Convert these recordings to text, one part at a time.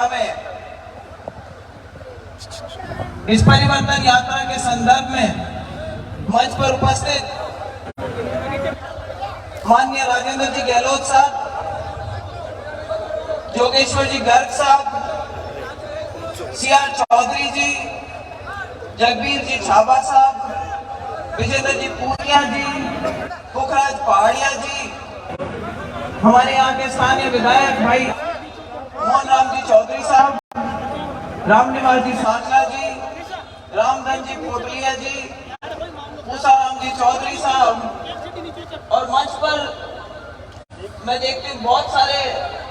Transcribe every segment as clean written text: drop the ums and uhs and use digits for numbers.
सभा में इस परिवर्तन यात्रा के संदर्भ में मंच पर उपस्थित माननीय राजेंद्र जी गहलोत साहब, जोगेश्वर जी गर्ग साहब, सीआर चौधरी जी, जगबीर जी छाबा साहब, विजेंद्र जी पूनिया जी, पुखराज पहाड़िया जी, हमारे यहाँ के स्थानीय विधायक भाई मोहन राम जी चौधरी साहब, रामनिवास जी सांगला जी, रामधन जी पोटलिया जी, मूसाराम जी चौधरी साहब, और मंच पर मैं देखती हूँ बहुत सारे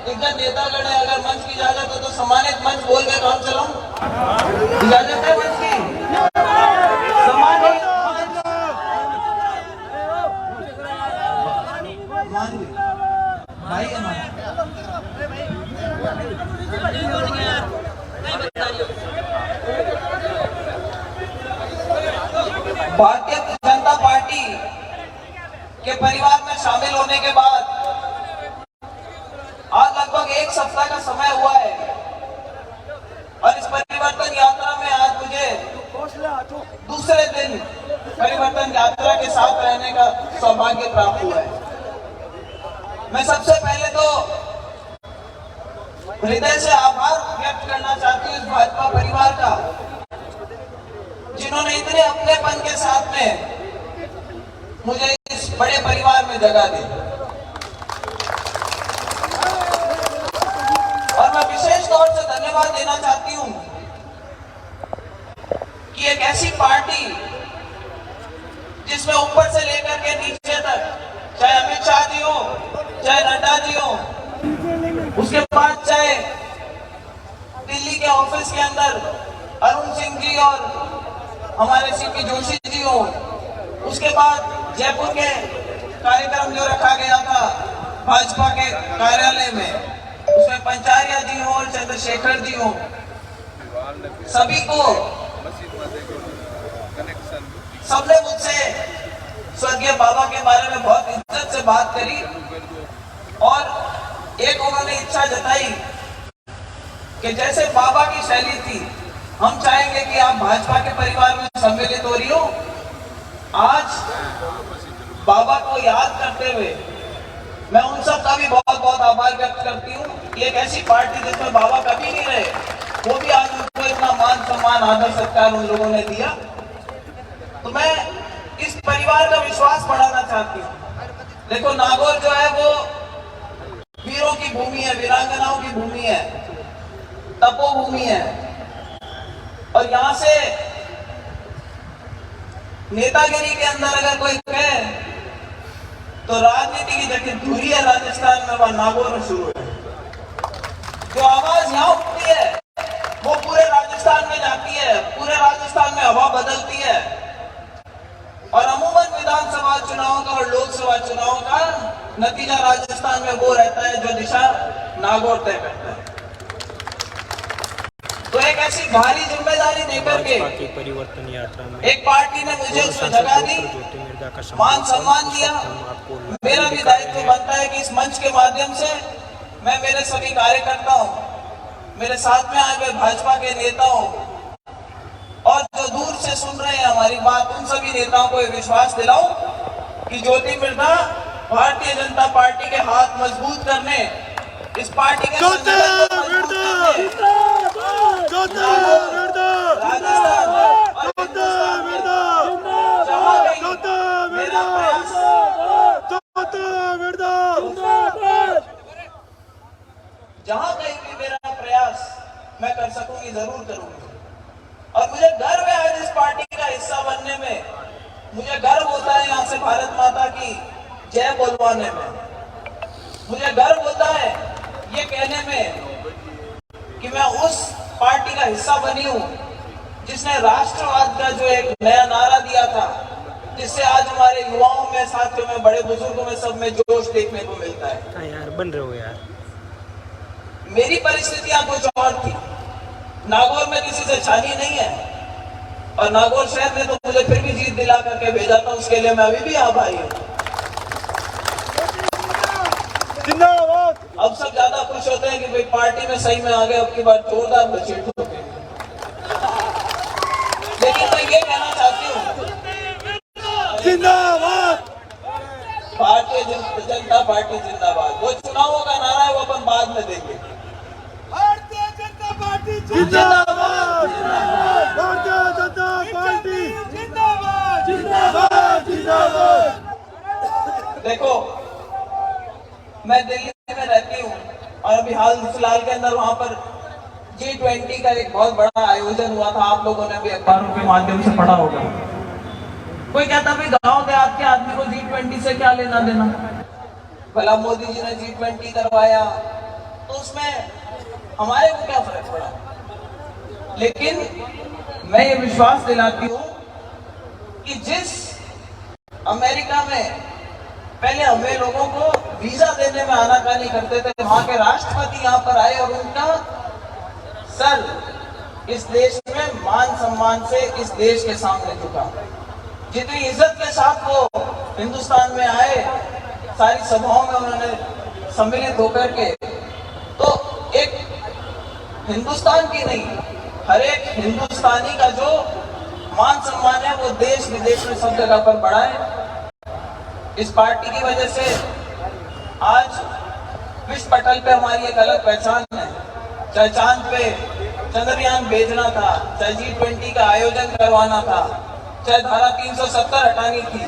दिग्गज नेतागण है। अगर मंच की इजाजत हो तो सम्मानित मंच बोल के काम चलाऊं। इजाजत है मंच की? सम्मानित भारतीय जनता पार्टी के परिवार में शामिल होने के बाद आज लगभग एक सप्ताह का समय हुआ है और इस परिवर्तन यात्रा में आज मुझे दूसरे दिन परिवर्तन यात्रा के साथ रहने का सौभाग्य प्राप्त हुआ है। मैं सबसे पहले तो हृदय से आभार व्यक्त करना चाहती हूँ इस भाजपा परिवार का, जिन्होंने इतने अपनेपन के साथ में मुझे इस बड़े परिवार में जगह दी। और मैं विशेष तौर से धन्यवाद देना चाहती हूं कि एक ऐसी पार्टी जिसमें ऊपर से लेकर के नीचे तक, चाहे अमित शाह जी हो, चाहे नड्डा जी हो, उसके बाद चाहे दिल्ली के ऑफिस के अंदर अरुण सिंह जी और हमारे सीपी जोशी जी हो, उसके बाद जयपुर के कार्यक्रम जो रखा गया था भाजपा के कार्यालय में, उसमें पंचारिया जी हो और चंद्रशेखर जी हो, सभी को सबने मुझसे स्वर्गीय बाबा के बारे में बहुत इज्जत से बात करी और एक उन्होंने इच्छा जताई कि जैसे बाबा की शैली थी, हम चाहेंगे कि आप भाजपा के परिवार में सम्मिलित हो रही हो। आज बाबा को याद करते हुए मैं उन सब का भी बहुत बहुत आभार व्यक्त करती हूँ कि एक ऐसी पार्टी जिसमें बाबा कभी नहीं रहे, वो भी आज उनको इतना मान सम्मान आदर सत्कार उन लोगों ने दिया। तो मैं इस परिवार का विश्वास बढ़ाना चाहती हूँ। देखो, नागौर जो है वो वीरों की भूमि है, वीरांगनाओं की भूमि है, तपोभूमि है, और यहाँ से नेतागिरी के अंदर अगर कोई कहे तो राजनीति की जगह दूरी है राजस्थान में, वह नागौर में शुरू है। जो आवाज यहाँ उठती है वो पूरे राजस्थान में जाती है, पूरे राजस्थान में हवा बदलती है। और अमूमन विधानसभा चुनाव का और लोकसभा चुनाव का नतीजा राजस्थान में वो रहता है जो दिशा नागौर तय करता है। तो एक ऐसी भारी जिम्मेदारी देकर के परिवर्तन यात्रा में एक पार्टी ने मुझे उसमें जगह दी, मान सम्मान दिया। मेरा भी दायित्व बनता है कि इस मंच के माध्यम से मैं मेरे सभी कार्यकर्ताओं, मेरे साथ में आए हुए भाजपा के नेताओं और जो दूर से सुन रहे हैं हमारी बात, उन सभी नेताओं को विश्वास दिलाऊं कि ज्योति मृधा भारतीय जनता पार्टी के हाथ मजबूत करने, इस पार्टी के जहां कहीं भी मेरा प्रयास मैं कर सकूंगी जरूर करूंगी। और मुझे गर्व है आज इस पार्टी का हिस्सा बनने में। मुझे गर्व होता है यहाँ से भारत माता की जय बोलवाने में। मुझे गर्व होता है ये कहने में कि मैं उस पार्टी का हिस्सा बनी हूँ जिसने राष्ट्रवाद का जो एक नया नारा दिया था, जिससे आज हमारे युवाओं में, साथियों में, बड़े बुजुर्गों में, सब में जोश देखने को मिलता है। यार बन रहे हो यार। मेरी परिस्थितियां कुछ और थी। नागौर में किसी से छानी नहीं है और नागौर शहर ने तो मुझे फिर भी जीत दिला करके भेजा था, उसके लिए मैं अभी भी आभारी हूँ। जिंदाबाद। अब सब ज्यादा खुश होते हैं कि भाई पार्टी में सही में आ गए, अब की बार जोरदार बजट ठोकेंगे। लेकिन मैं ये कहना चाहती हूँ, जिंदाबाद, भारतीय जनता पार्टी जिंदाबाद। वो चुनावों का नारा है वो अपन बाद में देंगे। भारतीय जनता पार्टी जिंदाबाद, भारतीय जनता पार्टी जिंदाबाद, जिंदाबाद, जिंदाबाद। देखो, मैं दिल्ली में रहती हूँ और अभी हाल फिलहाल के अंदर वहां पर G20 का एक बहुत बड़ा आयोजन हुआ था। आप लोगों ने भी अखबारों के माध्यम से पढ़ा होगा। कोई कहता भाई गांव देहात के आदमी को G20 से क्या लेना देना। भला मोदी जी ने G20 करवाया तो उसमें हमारे को क्या फर्क पड़ा। लेकिन मैं ये विश्वास दिलाती हूँ कि जिस अमेरिका में पहले हमें लोगों को वीजा देने में आनाकानी करते थे, वहां के राष्ट्रपति यहाँ पर आए और उनका सर इस देश में मान सम्मान से इस देश के सामने झुका। जितनी इज्जत के साथ वो हिंदुस्तान में आए, सारी सभाओं में उन्होंने सम्मिलित होकर के, तो एक हिंदुस्तान की नहीं, हर एक हिंदुस्तानी का जो मान सम्मान है वो देश विदेश में सब जगह पर बढ़ा है। इस पार्टी की वजह से आज विश्व पटल पे हमारी एक अलग पहचान है। चाहे चांद पे चंद्रयान भेजना था, चाहे G20 का आयोजन करवाना था, चाहे धारा 370 हटानी थी,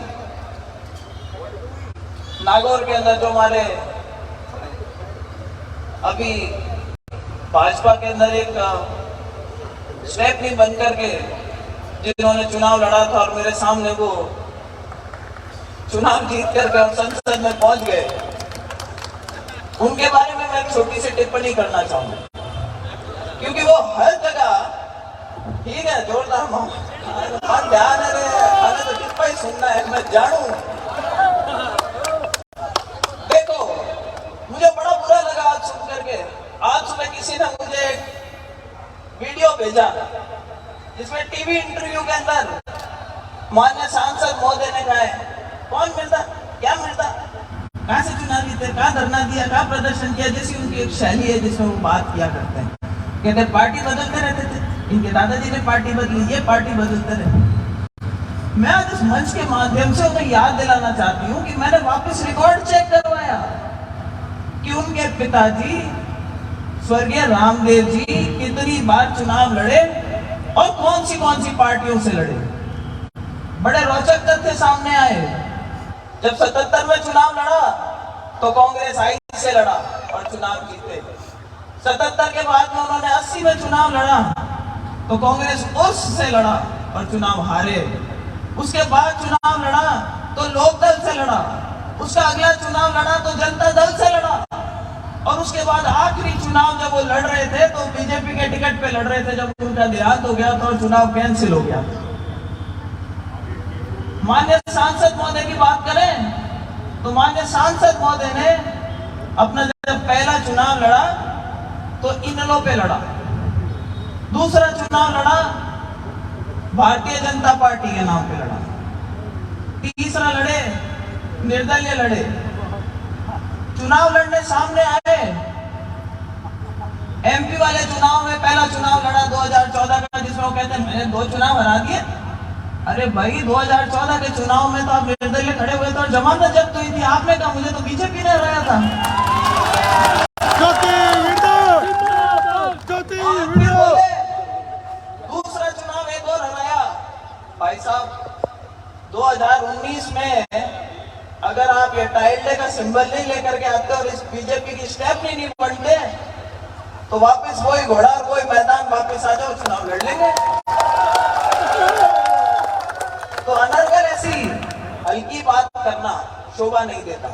नागौर के अंदर जो हमारे अभी भाजपा के अंदर एक स्टेपनी बन करके जिन्होंने चुनाव लड़ा था और मेरे सामने वो चुनाव जीत करके हम संसद में पहुंच गए, उनके बारे में मैं छोटी सी टिप्पणी करना चाहूंगा। क्योंकि वो हर जगह, ठीक है जोरदार ध्यान है, हमें तो टिप्पणी सुनना है, मैं जानू। देखो, मुझे बड़ा बुरा लगा आज सुन करके। आज सुबह किसी ने मुझे एक वीडियो भेजा जिसमें टीवी इंटरव्यू के अंदर माननीय सांसद महोदय ने कहा है कौन मिलता, क्या मिलता, कहां से चुनाव जीते, कहां धरना दिया, कहां प्रदर्शन किया, जैसी उनकी एक शैली है जिसमें वो बात किया करते हैं। कहते पार्टी बदलते रहते थे, इनके दादाजी ने पार्टी बदली, ये पार्टी बदलते रहे। मैं आज इस मंच के माध्यम से उन्हें याद दिलाना चाहती हूँ कि मैंने वापस रिकॉर्ड चेक करवाया कि उनके पिताजी स्वर्गीय रामदेव जी कितनी बार चुनाव लड़े और कौन सी पार्टियों से लड़े। बड़े रोचक तथ्य सामने आए। जब 77 में चुनाव लड़ा तो कांग्रेस आई से लड़ा और चुनाव जीते। 77 के बाद में उन्होंने 80 में चुनाव लड़ा तो कांग्रेस उस से लड़ा और चुनाव हारे। उसके बाद चुनाव लड़ा तो लोकदल से लड़ा, उसका अगला चुनाव लड़ा तो जनता दल से लड़ा, और उसके बाद आखिरी चुनाव जब वो लड़ रहे थे तो बीजेपी के टिकट पे लड़ रहे थे। जब उनका देहांत हो गया तो चुनाव कैंसिल हो गया। माननीय सांसद महोदय की बात करें तो माननीय सांसद महोदय ने अपना जब पहला चुनाव लड़ा तो इनेलो पे लड़ा, दूसरा चुनाव लड़ा भारतीय जनता पार्टी के नाम पे लड़ा, तीसरा लड़े निर्दलीय लड़े। चुनाव लड़ने सामने आए। एमपी वाले चुनाव में पहला चुनाव लड़ा 2014 का, जिसमें वो कहते हैं मैंने 2 चुनाव हरा दिए। अरे भाई 2014 के चुनाव में तो आप निर्दलीय खड़े हुए थे और जमानत जब्त हुई थी, आपने कहा मुझे तो बीजेपी ने हराया था। दूसरा चुनाव एक और हराया। भाई साहब 2019 में अगर आप ये टाइल्डे का सिंबल नहीं लेकर के आते और इस बीजेपी की स्टेप नहीं बनते तो वापस वही घोड़ा और वही मैदान वापस आ जाओ, चुनाव लड़ लेंगे। तो अनर्गल ऐसी हल्की बात करना शोभा नहीं देता।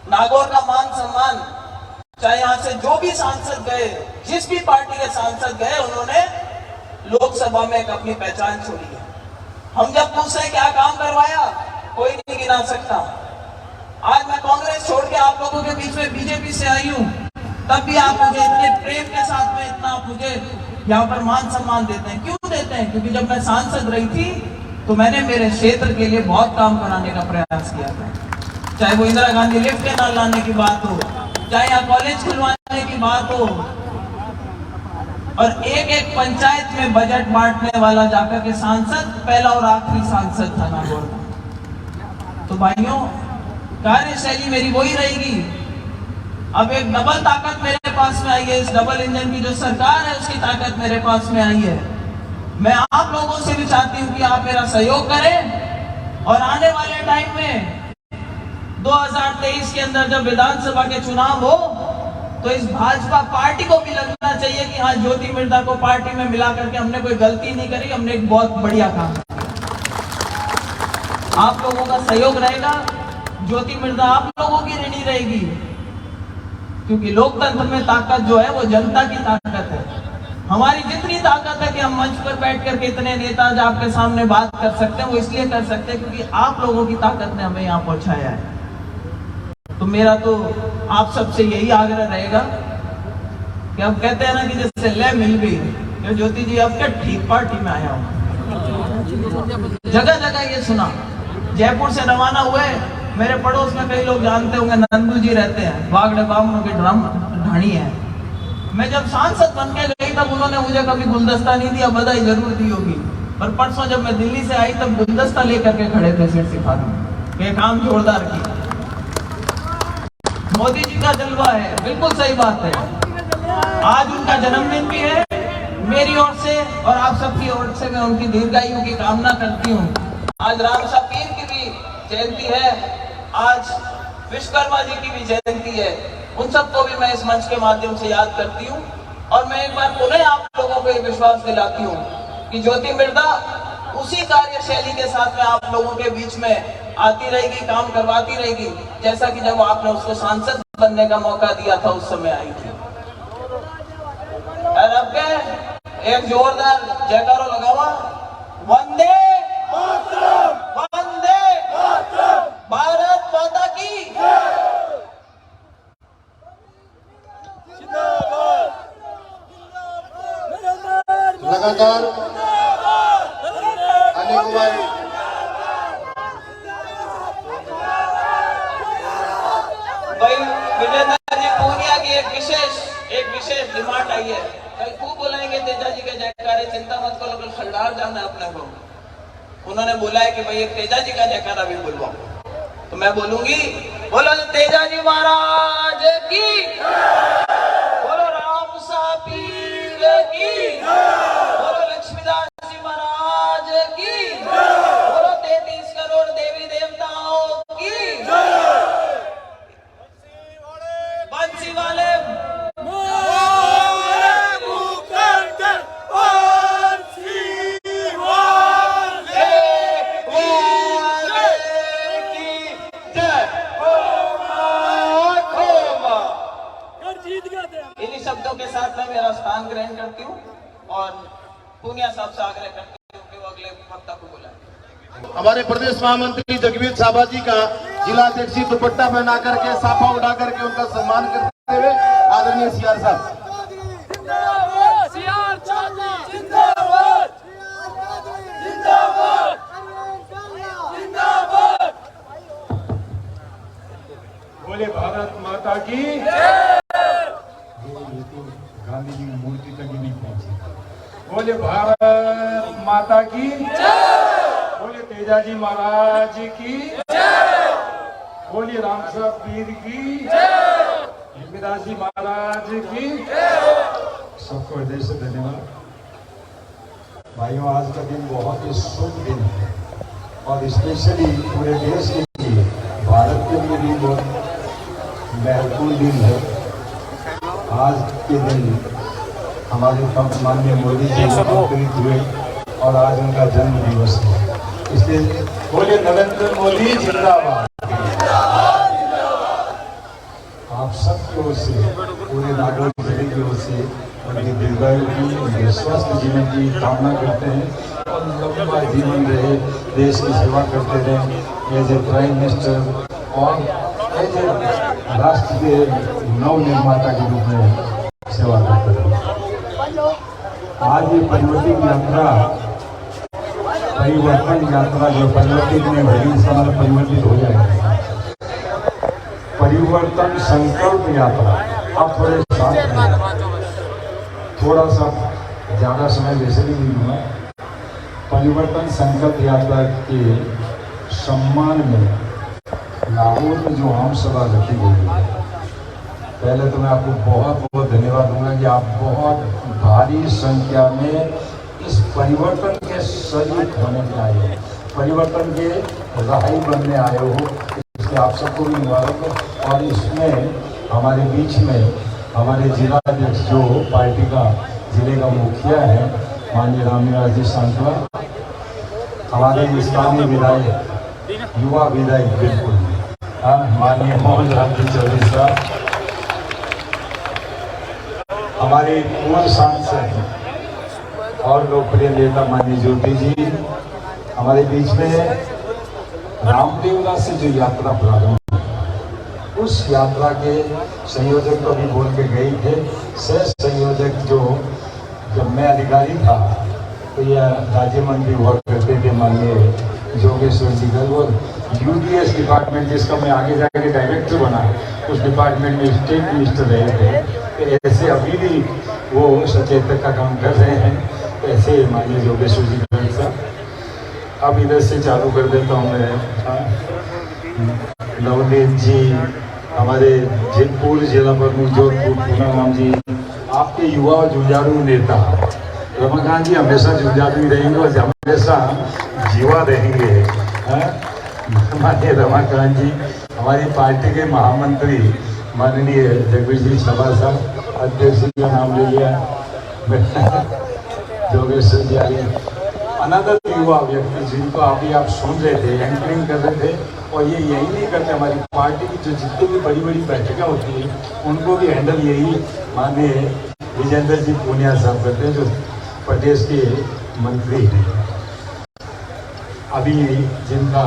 नागौर का मान सम्मान, चाहे यहां से जो भी सांसद गए, जिस भी पार्टी के सांसद गए, उन्होंने लोकसभा में एक अपनी पहचान छोड़ी है। हम जब पूछते क्या काम करवाया, कोई नहीं गिना सकता। आज मैं कांग्रेस छोड़ के आप लोगों के बीच में बीजेपी से आई हूं, तब भी आप मुझे इतने प्रेम के साथ में इतना मुझे यहाँ पर मान सम्मान देते हैं। क्यों देते हैं? क्योंकि जब मैं सांसद रही थी तो मैंने मेरे क्षेत्र के लिए बहुत काम कराने का प्रयास किया था। चाहे वो इंदिरा गांधी लिफ्ट के नाल लाने की बात हो, चाहे यहाँ कॉलेज खुलवाने की बात हो, और एक एक पंचायत में बजट बांटने वाला जाकर के सांसद पहला और आखिरी सांसद था नागौर का। तो भाइयों, कार्यशैली मेरी वही रहेगी। अब एक डबल ताकत मेरे पास में आई है, इस डबल इंजन की जो सरकार है उसकी ताकत मेरे पास में आई है। मैं आप लोगों से भी चाहती हूँ कि आप मेरा सहयोग करें, और आने वाले टाइम में 2023 के अंदर जब विधानसभा के चुनाव हो तो इस भाजपा पार्टी को भी लगना चाहिए कि हाँ, ज्योति मिर्धा को पार्टी में मिला करके हमने कोई गलती नहीं करी, हमने एक बहुत बढ़िया काम किया। आप लोगों का सहयोग रहेगा, ज्योति मिर्धा आप लोगों की ऋणी रहेगी, क्योंकि लोकतंत्र में ताकत जो है वो जनता की ताकत है। हमारी जितनी ताकत है कि हम मंच पर बैठ करके इतने नेता जो आपके सामने बात कर सकते हैं, वो इसलिए कर सकते हैं क्योंकि आप लोगों की ताकत ने हमें यहाँ पहुंचाया है। तो मेरा तो आप सबसे यही आग्रह रहेगा कि अब कहते हैं ना कि जैसे ले मिल गई, तो ज्योति जी अब क्या ठीक पार्टी में आया हूँ। जगह जगह ये सुना, जयपुर से रवाना हुए, मेरे पड़ोस में कई लोग जानते होंगे, नंदू जी रहते हैं, वागड़े बामनों के ड्रम ढाणी है। मैं जब सांसद बन के गई तब उन्होंने मुझे कभी गुलदस्ता नहीं दिया, बधाई जरूर दी होगी, पर परसों जब मैं दिल्ली से आई तब गुलदस्ता लेकर के खड़े थे सीट सिखा के, काम जोरदार किया। मोदी जी का जलवा है, बिल्कुल सही बात है। आज उनका जन्मदिन भी है, मेरी ओर से और आप सबकी ओर से मैं उनकी दीर्घायु की कामना करती हूँ। आज रामसा पीर की भी जयंती है, आज विश्वकर्मा जी की भी जयंती है। उन सबको भी मैं इस मंच के माध्यम से याद करती हूँ, और मैं एक बार पुनः आप लोगों को ये विश्वास दिलाती हूँ कि ज्योति मिर्धा उसी कार्यशैली के साथ में आप लोगों के बीच में आती रहेगी, काम करवाती रहेगी, जैसा कि जब आपने उसको सांसद बनने का मौका दिया था उस समय आई थी। और अब क्या, एक जोरदार जयकारा लगावा, वंदे वंदे भारत माता की। लगातार अनेक बार भाई विजेंद्र जी पूनिया की एक विशेष डिमांड आई है। कल खूब बोलेंगे तेजा जी के जयकारे, चिंता मत करो, कल खलडार जाना है अपने को। उन्होंने बोला है कि भाई एक तेजा जी का जयकारा भी बुलवाओ, तो मैं बोलूंगी, बोलो तेजा जी महाराज की, बोलो रामसा पीर की, बोलो लक्ष्मीदास जी महाराज की, बोलो 33 करोड़ देवी देवताओं की, बंसी वाले शब्दों के साथ मैं मेरा स्थान ग्रहण करती हूँ और पूनिया साहब से आग्रह करती हूँ कि वो अगले वक्ता को बुलाएं। हमारे प्रदेश महामंत्री जगवीर छाबा जी का जिला अध्यक्ष दुपट्टा पहना करके, साफा उठा करके उनका सम्मान करते हुए आदरणीय सीआर साहब। बोले भारत माता की। गांधी जी की मूर्ति तक ही नहीं पहुंची। बोले भारत माता की, बोले तेजा जी महाराज की, बोले रामसा पीर की, लक्ष्मीदास जी महाराज की। सबको हृदय से धन्यवाद। भाइयों, आज का दिन बहुत ही शुभ दिन है और स्पेशली पूरे देश के लिए, भारत के लिए भी बहुत महत्वपूर्ण दिन है। आज के दिन हमारे माननीय मोदी जी अवतरित हुए और आज उनका जन्म दिवस है, इसलिए बोले नरेंद्र मोदी जिंदाबाद। आप सबकी ओर से, पूरे नागौर जिले की ओर से उनकी दीर्घायु की, स्वस्थ जीवन की कामना करते हैं और लंबा जीवन रहे, देश की सेवा करते रहे एज ए प्राइम मिनिस्टर और एज ए राष्ट्र के नव निर्माता के रूप में सेवा करते रहे। आज ये परिवर्तन यात्रा जो परिवर्तित में भरी समय परिवर्तित हो जाएगी। परिवर्तन संकल्प यात्रा। आप थोड़े शांत रहें, थोड़ा सा ज़्यादा समय वैसे भी नहीं हुआ। परिवर्तन संकल्प यात्रा के सम्मान में लाहौर में जो आम सभा रखी गई है, पहले तो मैं आपको बहुत बहुत धन्यवाद दूंगा कि आप बहुत भारी संख्या में इस परिवर्तन के शरीक होने में आए हो, परिवर्तन के राही बनने आए हो, इसलिए आप सबको भी मुबारक हो। और इसमें हमारे बीच में हमारे जिला अध्यक्ष जो पार्टी का जिले का मुखिया है माननीय रामनिवास जी सांसला, हमारे स्थानीय विधायक युवा विधायक बिल्कुल माननीय मोहन राम जी चौधरी साहब, हमारे पूर्व सांसद और लोकप्रिय नेता माननीय ज्योति जी, हमारे बीच में रामदेवरा से जो यात्रा प्रारंभ, उस यात्रा के संयोजक तो भी बोल के गए थे। सह संयोजक जो जब मैं अधिकारी था तो यह राज्य मंत्री हुआ करते थे माननीय जोगेश्वर जी गर्ग, और यूडीएस डिपार्टमेंट जिसका मैं आगे जाकर डायरेक्टर बना, उस डिपार्टमेंट में स्टेट मिनिस्टर रहे थे। तो ऐसे अभी भी वो सचेतक का काम कर रहे हैं, ऐसे माननीय जोगेश्वर जी गर्ग साहब। अब इधर से चालू कर देता हूँ मैं। नवनीत जी, हमारे पूर्व जिला प्रमुख जोधपुर पूनम जी, आपके युवा जुझारू नेता रमाकांत जी हमेशा जुझारू ही रहेंगे और हमेशा जीवा रहेंगे। माननीय रमाकांत जी, हमारी पार्टी के महामंत्री माननीय जगबीर जी सभा साहब, अध्यक्ष जी का नाम ले लिया, जोगेश्वर जी आगे, अनदर युवा व्यक्ति जिनको अभी आप सुन रहे थे, एंकरिंग कर रहे थे, और ये यही नहीं करते। हमारी पार्टी की जो जितनी भी बड़ी बड़ी बैठकें होती हैं उनको भी हैंडल यही माननीय विजेंद्र जी पूनिया साहब करते हैं, जो प्रदेश के मंत्री हैं। अभी जिनका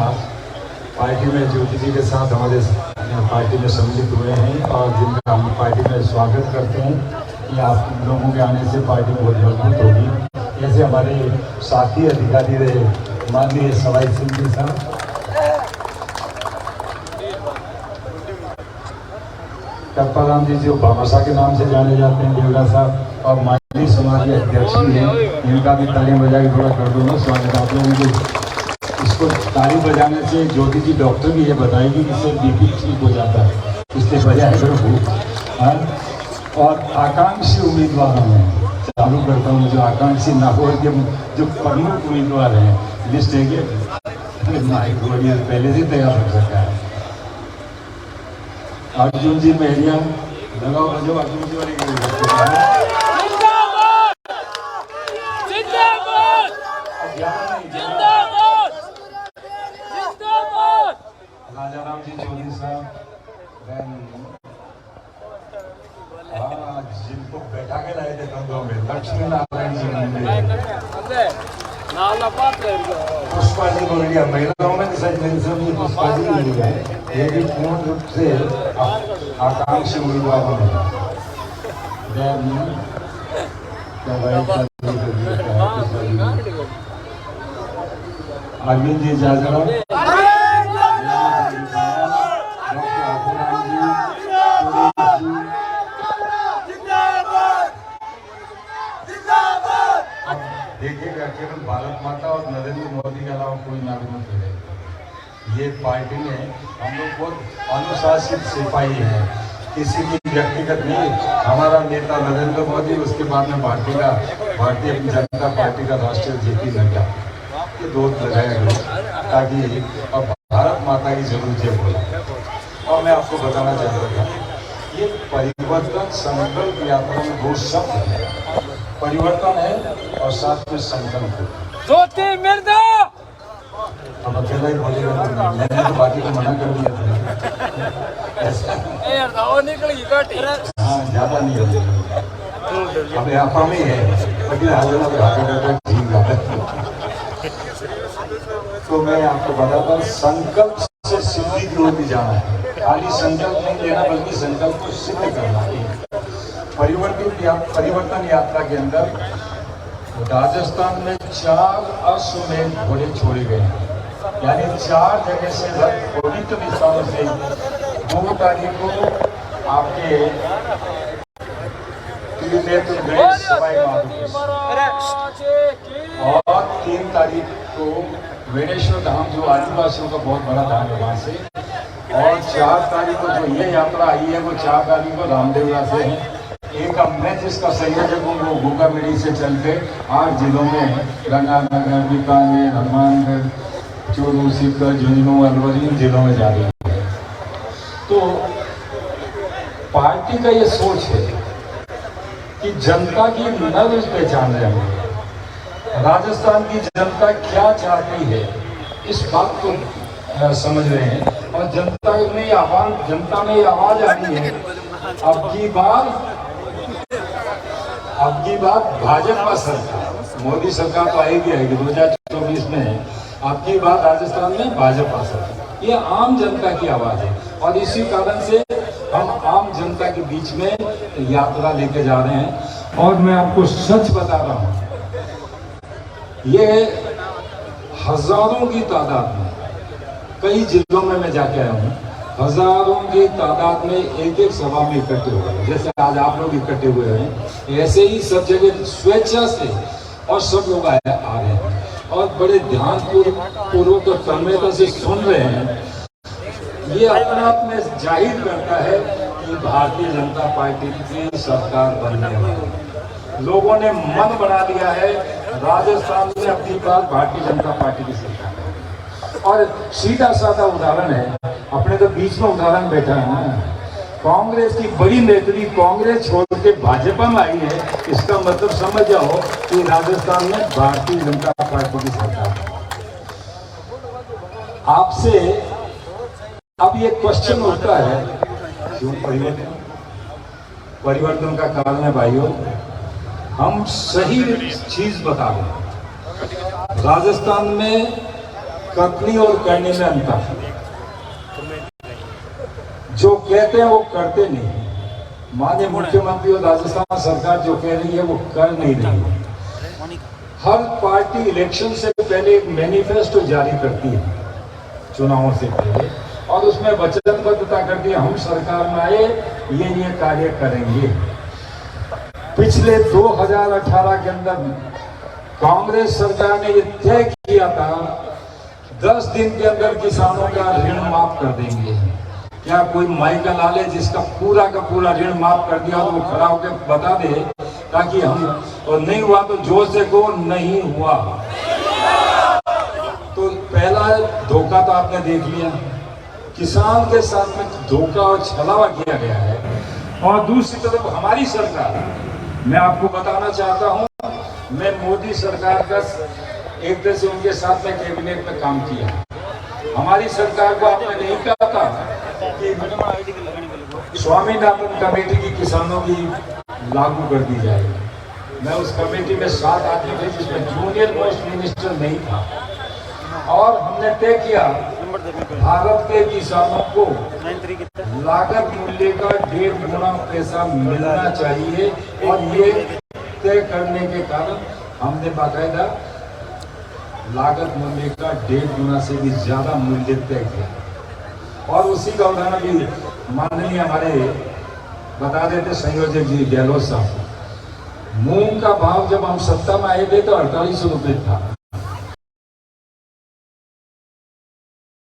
पार्टी में ज्योति जी के साथ हमारे पार्टी में सम्मिलित हुए हैं और जिनका हम पार्टी में स्वागत करते हैं कि आप लोगों के आने से पार्टी बहुत मजबूत होगी। ऐसे हमारे साथी अधिकारी रहे माननीय सवाई सिंह जी साहब, कप्पाराम जी जो भामाशा के नाम से जाने जाते हैं, देवरा साहब, और माली समाज के अध्यक्ष भी हैं, इनका भी तालियां बजा के थोड़ा कर दो ना स्वागत आप लोगों को। इसको ताली बजाने से ज्योति जी डॉक्टर भी ये बताएगी कि इससे बीपी ठीक हो जाता है, इसलिए बजाय करो। और आकांक्षी उम्मीदवारों में चालू करता हूँ, जो आकांक्षी नागौर के जो प्रमुख उम्मीदवार हैं, लिस्ट है कि माइक पहले से तैयार हो सकता है। अर्जुन जी मेहरिया लगाओ, जो अर्जुन जी वाली राजा राम जी चौधरी साहब, जिनको बैठा के लाए थे कंधों में, लक्ष्मी नारायण जी मंदिर, पुष्पा जी बोल गया, महिलाओं में सच पुष्पा जी मिल गए, ये भी पूर्ण रूप से आकांक्षी उम्मीदवारों में। अरविंद जी जाजरा, देखिएगा केवल भारत माता और नरेंद्र मोदी के अलावा कोई नागरिक नहीं है। ये पार्टी में हम लोग बहुत अनुशासित सिपाही हैं, किसी की व्यक्तिगत नहीं। हमारा नेता नरेंद्र मोदी, उसके बाद में भारतीय जनता पार्टी का राष्ट्रीय जेपी नड्डा, ये दो लगाया गया ताकि अब भारत माता की जरूरत है बोला। और मैं आपको बताना चाहता था, ये परिवर्तन संकल्प यात्रा में दो शब्द है, परिवर्तन है और साथ में संकल्प है। अब अकेला ही बोलेगा, मैंने तो बाकी को मना कर दिया था। हाँ, ज्यादा नहीं है, अब यहाँ में है, तो मैं आपको बताता हूँ, संकल्प से सिद्धि की ओर भी जाना है, खाली संकल्प नहीं लेना बल्कि संकल्प को सिद्ध करना है। परिवर्तन यात्रा के अंदर राजस्थान में 4 अश्वमेध घोड़े छोड़े गए हैं, यानी 4 जगह से घोड़ी तो स्थानों से 2 तारीख को आपके त्रिनेत्र गणेश सवाई माधोपुर और 3 तारीख को वेणेश्वर धाम जो आदिवासियों का बहुत बड़ा धाम है वहाँ से, और 4 तारीख को जो ये यात्रा आई है वो 4 तारीख को रामदेवरा से है। एक अब मैं जिसका संयोजक हूँ वो गोकामेडी से चल के 8 जिलों में गंगानगर, बीकानेर, हनुमानगढ़, चूरू, सीकर, झुंझुनू, अलवर इन जिलों में जा रही है। तो पार्टी का ये सोच है कि जनता की नब्ज पहचान रहे हैं, राजस्थान की जनता क्या चाहती है इस बात को समझ रहे हैं, और जनता में आवाज आनी है। अब की बात भाजपा सरकार, मोदी सरकार तो आएगी 2024 में है। अब की बात राजस्थान में भाजपा सरकार, ये आम जनता की आवाज है, और इसी कारण से हम आम जनता के बीच में यात्रा लेके जा रहे हैं। और मैं आपको सच बता रहा हूँ, ये हजारों की तादाद में, कई जिलों में मैं जाके आया हूँ, हजारों की तादाद में एक सभा में इकट्ठे हो गए। जैसे आज आप लोग इकट्ठे हुए हैं, ऐसे ही सब जगह स्वेच्छा से और सब लोग आ रहे हैं और बड़े ध्यानपूर्वक और तन्मयता से सुन रहे हैं। ये अपने आप में जाहिर करता है कि भारतीय जनता पार्टी की सरकार बनने वाली, लोगों ने मन बना लिया है राजस्थान में अपनी बात भारतीय जनता पार्टी की सरकार है। और सीधा साधा उदाहरण है, अपने तो बीच में उदाहरण बैठा है ना, कांग्रेस की बड़ी नेत्री कांग्रेस छोड़ के भाजपा में आई है, इसका मतलब समझ जाओ कि राजस्थान में भारतीय जनता पार्टी की सरकार है। आपसे अब ये क्वेश्चन उठता है, क्यों परिवर्तन का कारण है भाइयों, हम सही चीज बता रहे हैं। राजस्थान में करनी और करने में अंतर है। जो कहते हैं वो करते नहीं। माननीय मुख्यमंत्री और राजस्थान सरकार जो कह रही है वो कर नहीं रही है। हर पार्टी इलेक्शन से पहले एक मैनिफेस्टो जारी करती है चुनावों से पहले, और उसमें वचनबद्धता करती है हम सरकार में आए ये कार्य करेंगे। पिछले 2018 के अंदर कांग्रेस सरकार ने ये तय किया था 10 दिन के अंदर किसानों का ऋण माफ कर देंगे। क्या कोई माइकल आले जिसका पूरा का पूरा ऋण माफ कर दिया तो वो खड़ा होकर बता दे, ताकि हम, और नहीं हुआ तो जोर से को नहीं हुआ। तो पहला धोखा तो आपने देख लिया, किसान के साथ में धोखा और छलावा किया गया है। और दूसरी तरफ हमारी सरकार, मैं आपको बताना चाहता हूं, मैं मोदी सरकार का एक तरह से उनके साथ में कैबिनेट में काम किया। हमारी सरकार को आपने नहीं कहा था कि स्वामीनाथन कमेटी की किसानों की लागू कर दी जाएगी। मैं उस कमेटी में 7 आदमी थे जिसमें जूनियर मोस्ट मिनिस्टर नहीं था, और हमने तय किया भारत के किसानों को लागत मूल्य का 1.5 गुना पैसा मिलना चाहिए। और ये तय करने के कारण हमने बाकायदा लागत मूल्य का 1.5 गुना से भी ज्यादा मूल्य तय किया। और उसी का उदाहरण भी माननीय हमारे बता देते संयोजक जी गहलोत साहब, मूंग का भाव जब हम सत्ता में आए थे तो 48 रुपए था,